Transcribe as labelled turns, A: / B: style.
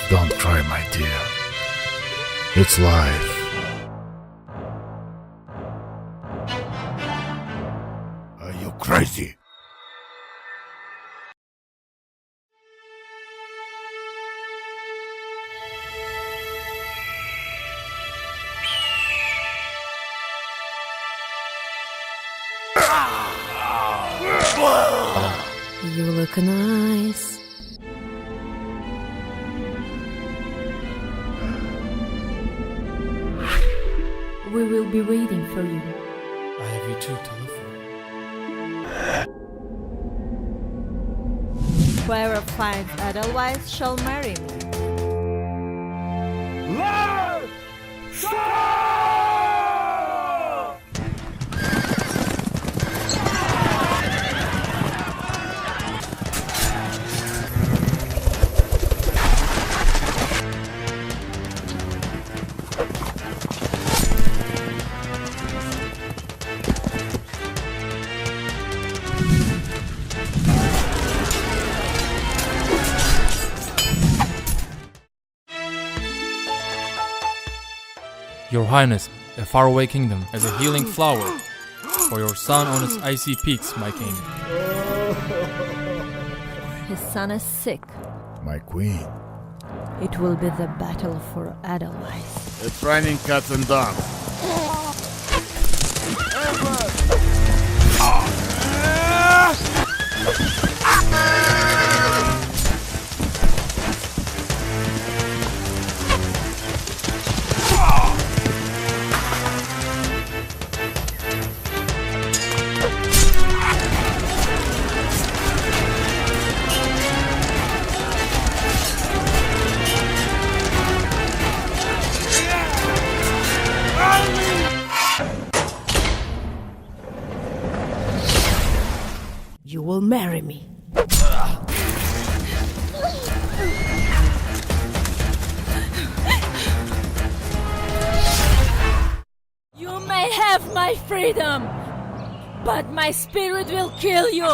A: Don't cry, my dear. It's life. Are you crazy?
B: You look nice. We will be waiting for you.
C: I have you too to live for.
D: Whoever finds Edelweiss shall marry me.
C: Your Highness, a faraway kingdom has a healing flower for your son on its icy peaks, my king.
D: His son is sick.
A: My queen.
D: It will be the battle for Edelweiss.
A: It's raining cats and dogs.
B: You will marry me.
D: You may have my freedom, but my spirit will kill you.